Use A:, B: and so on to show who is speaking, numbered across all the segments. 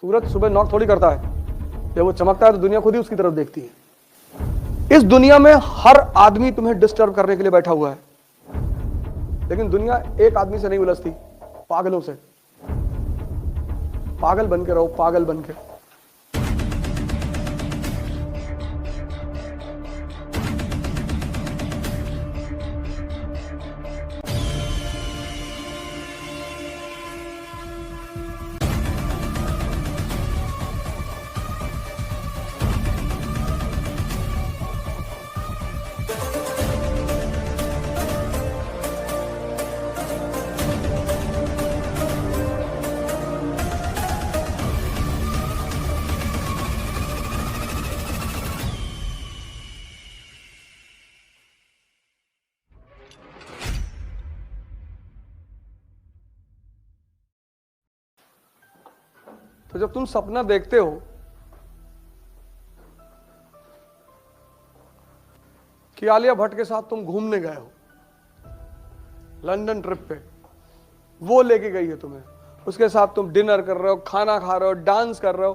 A: सूरज सुबह नॉक थोड़ी करता है, जब वो चमकता है तो दुनिया खुद ही उसकी तरफ देखती है। इस दुनिया में हर आदमी तुम्हें डिस्टर्ब करने के लिए बैठा हुआ है, लेकिन दुनिया एक आदमी से नहीं उलझती, पागलों से। पागल बन के रहो, पागल बन के। तो जब तुम सपना देखते हो कि आलिया भट्ट के साथ तुम घूमने गए हो लंदन ट्रिप पे, वो लेके गई है तुम्हें, उसके साथ तुम डिनर कर रहे हो, खाना खा रहे हो, डांस कर रहे हो,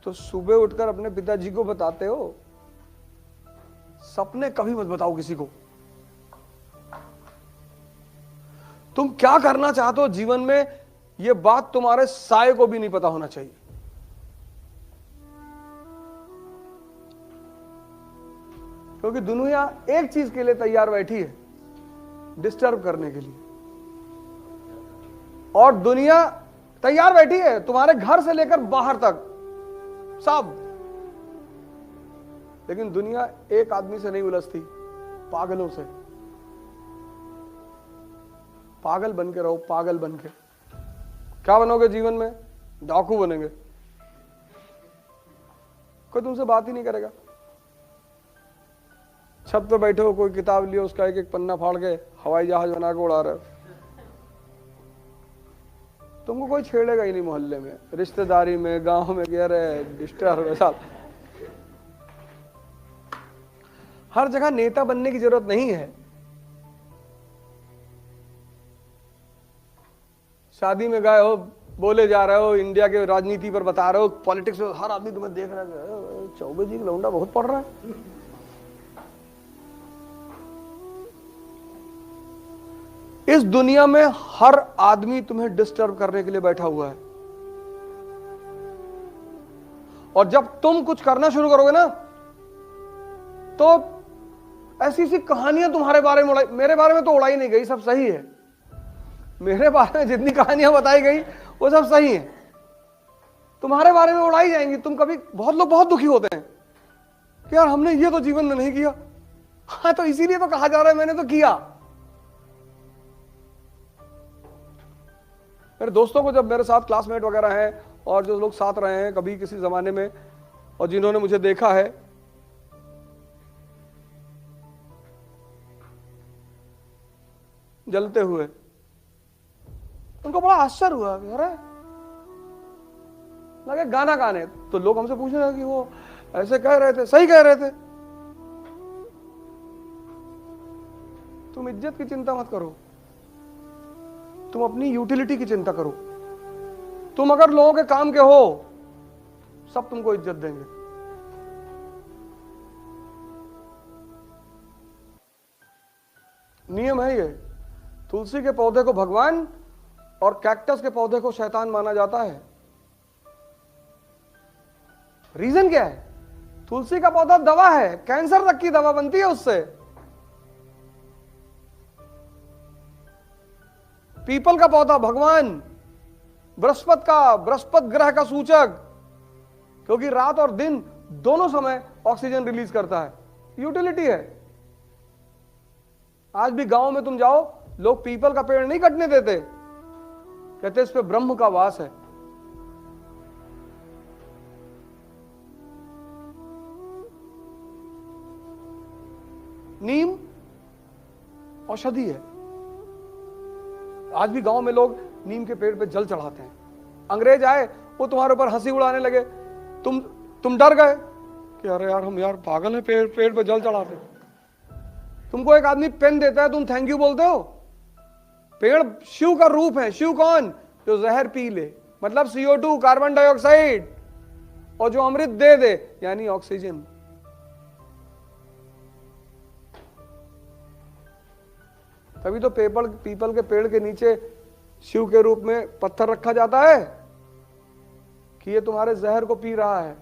A: तो सुबह उठकर अपने पिताजी को बताते हो? सपने कभी मत बताओ किसी को। तुम क्या करना चाहते हो जीवन में, यह बात तुम्हारे साये को भी नहीं पता होना चाहिए। क्योंकि दुनिया एक चीज के लिए तैयार बैठी है, डिस्टर्ब करने के लिए। और दुनिया तैयार बैठी है तुम्हारे घर से लेकर बाहर तक सब, लेकिन दुनिया एक आदमी से नहीं उलझती, पागलों से। पागल बन के रहो, पागल बन के। क्या बनोगे जीवन में? डाकू बनेंगे। कोई तुमसे बात ही नहीं करेगा। छत पे बैठे हो, कोई किताब लियो, उसका एक एक पन्ना फाड़ के हवाई जहाज बना के उड़ा रहे हो। तुमको कोई छेड़ेगा ही नहीं मोहल्ले में, रिश्तेदारी में, गांव में, कह रहे डिस्टर्ब साथ। हर जगह नेता बनने की जरूरत नहीं है। शादी में गए हो, बोले जा रहे हो, इंडिया के राजनीति पर बता रहे हो, पॉलिटिक्स में हर आदमी तुम्हें देख रहा है, चौबे जी का लौंडा बहुत पढ़ रहा है। इस दुनिया में हर आदमी तुम्हें डिस्टर्ब करने के लिए बैठा हुआ है, और जब तुम कुछ करना शुरू करोगे ना, तो ऐसी सी कहानियां तुम्हारे बारे में मेरे बारे में तो उड़ाई नहीं गई, सब सही है। मेरे बारे में जितनी कहानियां बताई गई वो सब सही है, तुम्हारे बारे में उड़ाई जाएंगी। तुम कभी, बहुत लोग बहुत दुखी होते हैं कि यार हमने ये तो जीवन में नहीं किया। हाँ, तो इसीलिए तो कहा जा रहा है मैंने तो किया। मेरे दोस्तों को, जब मेरे साथ क्लासमेट वगैरह हैं और जो लोग साथ रहे हैं कभी किसी जमाने में, और जिन्होंने मुझे देखा है, जलते हुए, उनको बड़ा आश्चर्य हुआ। अरे लगे गाना गाने, तो लोग हमसे पूछ रहे कि वो ऐसे कह रहे थे, सही कह रहे थे। तुम इज्जत की चिंता मत करो, तुम अपनी यूटिलिटी की चिंता करो। तुम अगर लोगों के काम के हो, सब तुमको इज्जत देंगे। नियम है ये। तुलसी के पौधे को भगवान और कैक्टस के पौधे को शैतान माना जाता है। रीजन क्या है? तुलसी का पौधा दवा है, कैंसर तक की दवा बनती है उससे। पीपल का पौधा भगवान, बृहस्पति ग्रह का सूचक, क्योंकि रात और दिन दोनों समय ऑक्सीजन रिलीज करता है। यूटिलिटी है। आज भी गांव में तुम जाओ, लोग पीपल का पेड़ नहीं कटने देते, कहते इस पे ब्रह्म का वास है। नीम औषधि है। आज भी गांव में लोग नीम के पेड़ पे जल चढ़ाते हैं। अंग्रेज आए, वो तुम्हारे ऊपर हंसी उड़ाने लगे, तुम डर गए कि अरे यार हम यार पागल है, पेड़ पे जल चढ़ाते। तुमको एक आदमी पेन देता है, तुम थैंक यू बोलते हो। पेड़ शिव का रूप है। शिव कौन? जो जहर पी ले। मतलब CO2 कार्बन डाइऑक्साइड, और जो अमृत दे दे यानी ऑक्सीजन। तभी तो पीपल के पेड़ के नीचे शिव के रूप में पत्थर रखा जाता है कि ये तुम्हारे जहर को पी रहा है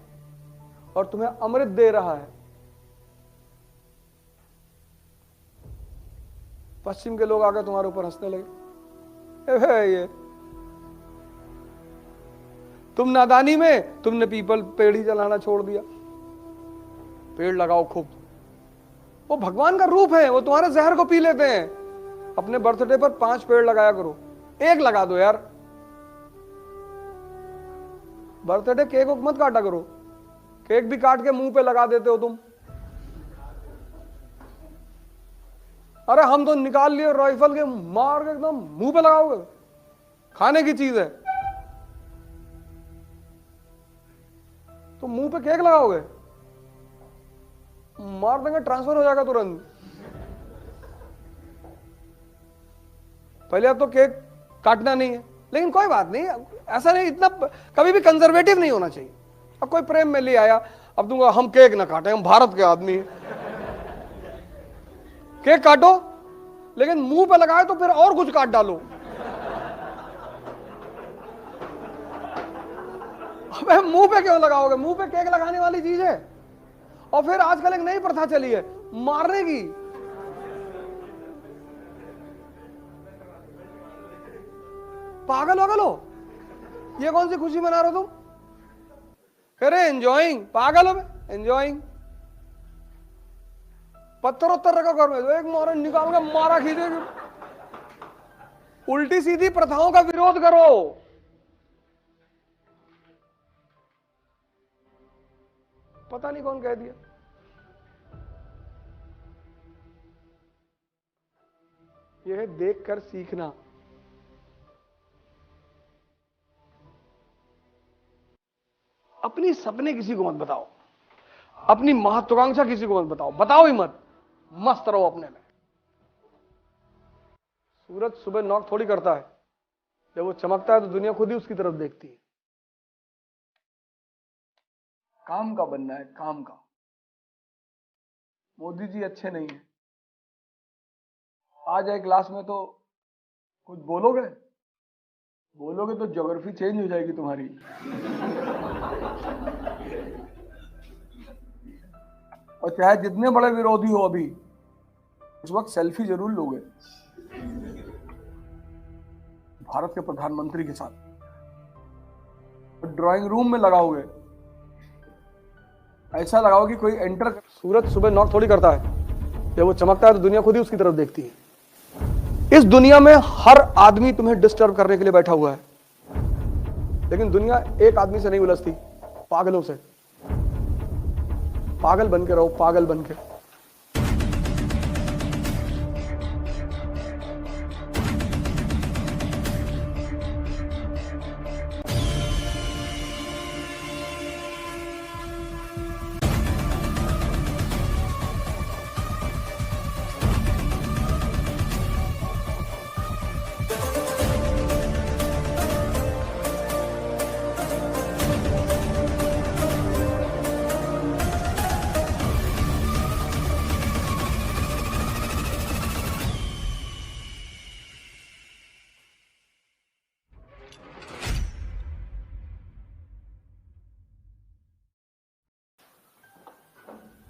A: और तुम्हें अमृत दे रहा है। पश्चिम के लोग आकर तुम्हारे ऊपर हंसने लगे, ये तुम नादानी में तुमने पीपल पेड़ ही जलाना छोड़ दिया। पेड़ लगाओ खूब, वो भगवान का रूप है, वो तुम्हारे जहर को पी लेते हैं। अपने बर्थडे पर 5 पेड़ लगाया करो, 1 लगा दो यार। बर्थडे केक मत काटा करो, केक भी काट के मुंह पे लगा देते हो तुम। अरे हम तो निकाल लिए राइफल के, मार के एकदम मुंह पे लगाओगे, खाने की चीज है तो मुंह पे केक लगाओगे, मार देंगे, ट्रांसफर हो जाएगा तुरंत। पहले अब तो केक काटना नहीं है, लेकिन कोई बात नहीं, ऐसा नहीं, इतना कभी भी कंजर्वेटिव नहीं होना चाहिए। अब कोई प्रेम में ले आया, अब दूंगा हम केक ना काटे, हम भारत के आदमी हैं। केक काटो, लेकिन मुंह पे लगाए तो फिर और कुछ काट डालो। अबे मुंह पे क्यों लगाओगे? मुंह पे केक लगाने वाली चीज है। और फिर आजकल एक नई प्रथा चली है मारने की। पागल हो गलो, ये कौन सी खुशी मना रहे हो तुम? कह रहे एंजॉइंग, पागल हो एंजॉइंग। पत्थर उत्तर रखा घर में, तो एक मारा निकाल के मारा खींचेगी। उल्टी सीधी प्रथाओं का विरोध करो। पता नहीं कौन कह दिया। यह है देखकर सीखना। अपनी सपने किसी को मत बताओ, अपनी महत्वाकांक्षा किसी को मत बताओ, बताओ ही मत, मस्त रहो अपने में। सूरज सुबह नॉक थोड़ी करता है, जब वो चमकता है तो दुनिया खुद ही उसकी तरफ देखती है। काम का बनना है, काम का। मोदी जी अच्छे नहीं है, आ जाए क्लास में तो कुछ बोलोगे, बोलोगे तो ज्योग्राफी चेंज हो जाएगी तुम्हारी। और चाहे जितने बड़े विरोधी हो अभी, उस वक्त सेल्फी जरूर लोगे भारत के प्रधानमंत्री के साथ, ड्राइंग रूम में लगाओगे, ऐसा लगाओ कि कोई एंटर। सूरज सुबह नॉक थोड़ी करता है, जब वो चमकता है तो दुनिया खुद ही उसकी तरफ देखती है। इस दुनिया में हर आदमी तुम्हें डिस्टर्ब करने के लिए बैठा हुआ है, लेकिन दुनिया एक आदमी से नहीं उलझती, पागलों से। पागल बन के रहो, पागल बन के।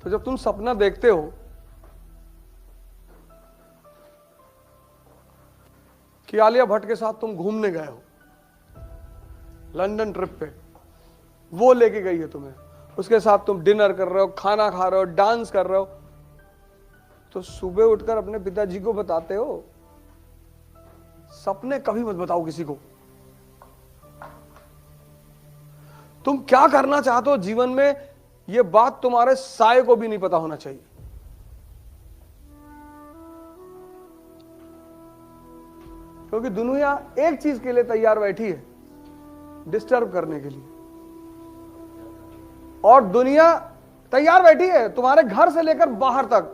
A: तो जब तुम सपना देखते हो कि आलिया भट्ट के साथ तुम घूमने गए हो लंदन ट्रिप पे, वो लेके गई है तुम्हें, उसके साथ तुम डिनर कर रहे हो, खाना खा रहे हो, डांस कर रहे हो, तो सुबह उठकर अपने पिताजी को बताते हो? सपने कभी मत बताओ किसी को। तुम क्या करना चाहते हो जीवन में, यह बात तुम्हारे साये को भी नहीं पता होना चाहिए। क्योंकि दुनिया एक चीज के लिए तैयार बैठी है, डिस्टर्ब करने के लिए। और दुनिया तैयार बैठी है तुम्हारे घर से लेकर बाहर तक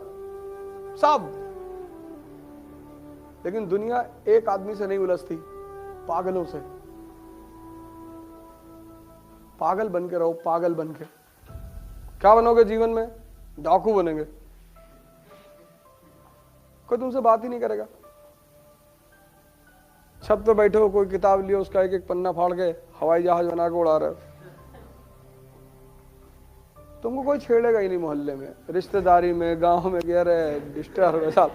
A: सब, लेकिन दुनिया एक आदमी से नहीं उलझती, पागलों से। पागल बन के रहो, पागल बन के। क्या बनोगे जीवन में? डाकू बनेंगे। कोई तुमसे बात ही नहीं करेगा। छत पे बैठे हो, कोई किताब लियो, उसका एक एक पन्ना फाड़ के हवाई जहाज बना के उड़ा रहे हो। तुमको कोई छेड़ेगा ही नहीं मोहल्ले में, रिश्तेदारी में, गांव में, कह रहे डिस्टर्ब साथ।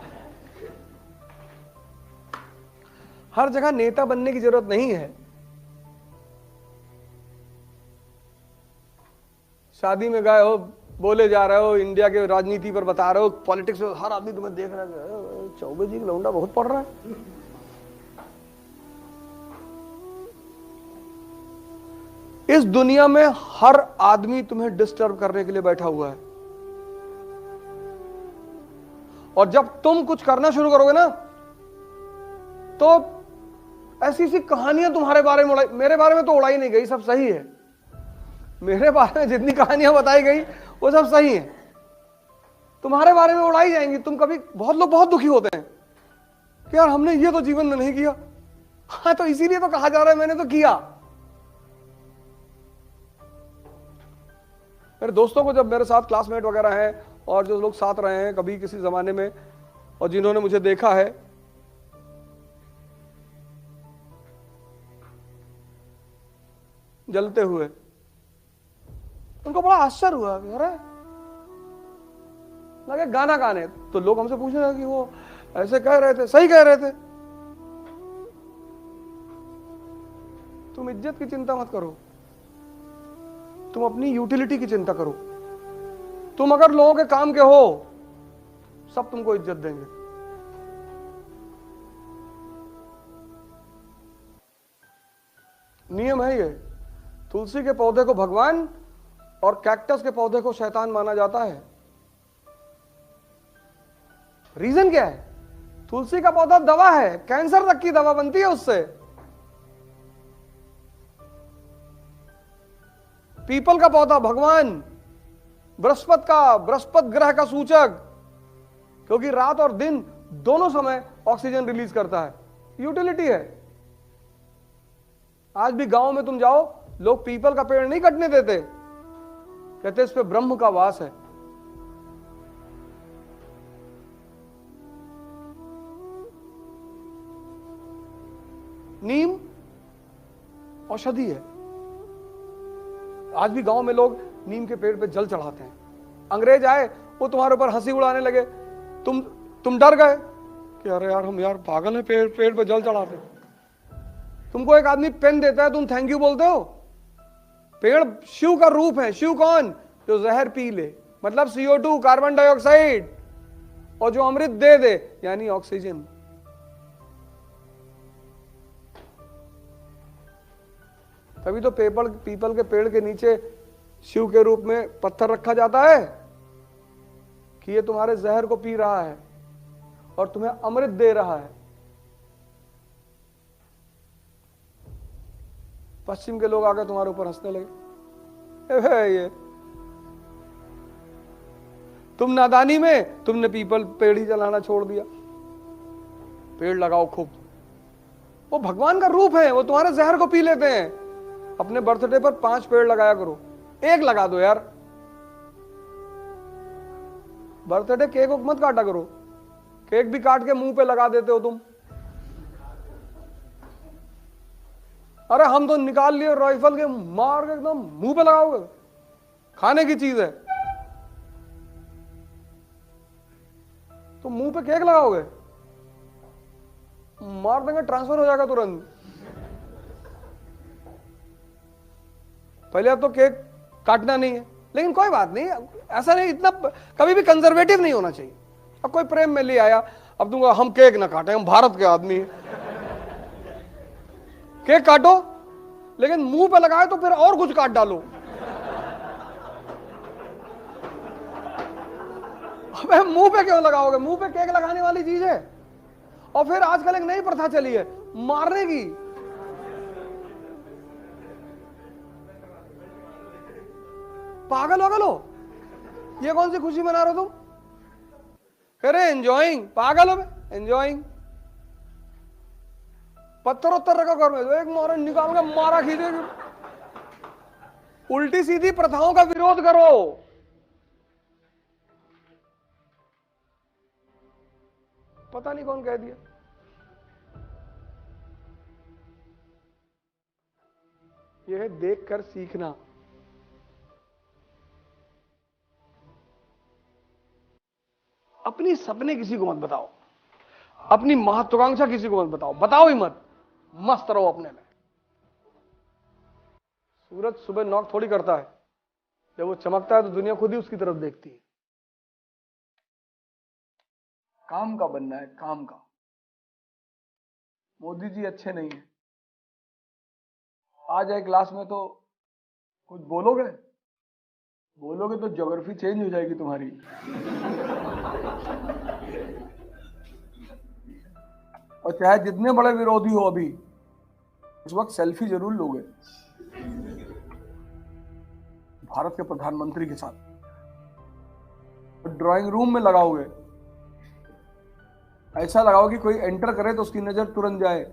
A: हर जगह नेता बनने की जरूरत नहीं है। शादी में गए हो, बोले जा रहे हो, इंडिया के राजनीति पर बता रहे हो, पॉलिटिक्स में हर आदमी तुम्हें देख रहा है, चौबे जी का लौंडा बहुत पढ़ रहा है। इस दुनिया में हर आदमी तुम्हें डिस्टर्ब करने के लिए बैठा हुआ है, और जब तुम कुछ करना शुरू करोगे ना, तो ऐसी सी कहानियां तुम्हारे बारे में मेरे बारे में तो उड़ाई नहीं गई, सब सही है। मेरे बारे में जितनी कहानियां बताई गई वो सब सही है, तुम्हारे बारे में उड़ाई जाएंगी। तुम कभी, बहुत लोग बहुत दुखी होते हैं कि यार हमने ये तो जीवन में नहीं किया। हाँ, तो इसीलिए तो कहा जा रहा है मैंने तो किया। मेरे दोस्तों को, जब मेरे साथ क्लासमेट वगैरह हैं और जो लोग साथ रहे हैं कभी किसी जमाने में, और जिन्होंने मुझे देखा है, जलते हुए, उनको बड़ा आश्चर्य हुआ। अरे लगे गाना गाने, तो लोग हमसे पूछ रहे कि वो ऐसे कह रहे थे, सही कह रहे थे। तुम इज्जत की चिंता मत करो, तुम अपनी यूटिलिटी की चिंता करो। तुम अगर लोगों के काम के हो, सब तुमको इज्जत देंगे। नियम है ये। तुलसी के पौधे को भगवान और कैक्टस के पौधे को शैतान माना जाता है। रीजन क्या है? तुलसी का पौधा दवा है, कैंसर तक की दवा बनती है उससे। पीपल का पौधा भगवान, बृहस्पति ग्रह का सूचक, क्योंकि रात और दिन दोनों समय ऑक्सीजन रिलीज करता है। यूटिलिटी है। आज भी गांव में तुम जाओ, लोग पीपल का पेड़ नहीं कटने देते, कहते इस पे ब्रह्म का वास है। नीम औषधि है। आज भी गांव में लोग नीम के पेड़ पे जल चढ़ाते हैं। अंग्रेज आए, वो तुम्हारे ऊपर हंसी उड़ाने लगे, तुम डर गए कि अरे यार हम यार पागल है, पेड़ पे जल चढ़ाते। तुमको एक आदमी पेन देता है, तुम थैंक यू बोलते हो। पेड़ शिव का रूप है। शिव कौन? जो जहर पी ले, मतलब CO2 कार्बन डाइऑक्साइड, और जो अमृत दे दे यानी ऑक्सीजन। तभी तो पीपल के पेड़ के नीचे शिव के रूप में पत्थर रखा जाता है कि ये तुम्हारे जहर को पी रहा है और तुम्हें अमृत दे रहा है। पश्चिम के लोग आकर तुम्हारे ऊपर हंसने लगे, ये तुम नादानी में तुमने पीपल पेड़ ही जलाना छोड़ दिया। पेड़ लगाओ खूब, वो भगवान का रूप है, वो तुम्हारे जहर को पी लेते हैं। अपने बर्थडे पर 5 पेड़ लगाया करो, 1 लगा दो यार। बर्थडे केक मत काटा करो, केक भी काट के मुंह पे लगा देते हो तुम। अरे हम तो निकाल लिए राइफल के, मार के एकदम मुंह पे लगाओगे, खाने की चीज है तो मुंह पे केक लगाओगे, मार देंगे, ट्रांसफर हो जाएगा तुरंत। पहले अब तो केक काटना नहीं है, लेकिन कोई बात नहीं, ऐसा नहीं, इतना कभी भी कंजर्वेटिव नहीं होना चाहिए। अब कोई प्रेम में ले आया, अब दूंगा हम केक ना काटे, हम भारत के आदमी हैं। केक काटो, लेकिन मुंह पे लगाए तो फिर और कुछ काट डालो। अबे मुंह पे क्यों लगाओगे? मुंह पे केक लगाने वाली चीज है। और फिर आजकल एक नई प्रथा चली है मारने की। पागल हो, ये कौन सी खुशी मना रहे हो तुम? कह रहे एंजॉइंग, पागल हो बे, एंजॉइंग। पत्थर उत्तर रखा घर में, एक मारा निकाल के मारा खींचे। उल्टी सीधी प्रथाओं का विरोध करो। पता नहीं कौन कह दिया। यह है देखकर सीखना। अपनी सपने किसी को मत बताओ, अपनी महत्वाकांक्षा किसी को मत बताओ, बताओ ही मत, मस्त रहो अपने में। सूरज सुबह नॉक थोड़ी करता है, जब वो चमकता है तो दुनिया खुद ही उसकी तरफ देखती है। काम का बनना है, काम का। मोदी जी अच्छे नहीं है, आ जाए क्लास में तो कुछ बोलोगे, बोलोगे तो ज्योग्राफी चेंज हो जाएगी तुम्हारी। और चाहे जितने बड़े विरोधी हो अभी, उस वक्त सेल्फी जरूर लोगे भारत के प्रधानमंत्री के साथ, ड्राइंग रूम में लगाओगे, ऐसा लगाओ कि कोई एंटर करे तो उसकी नजर तुरंत जाए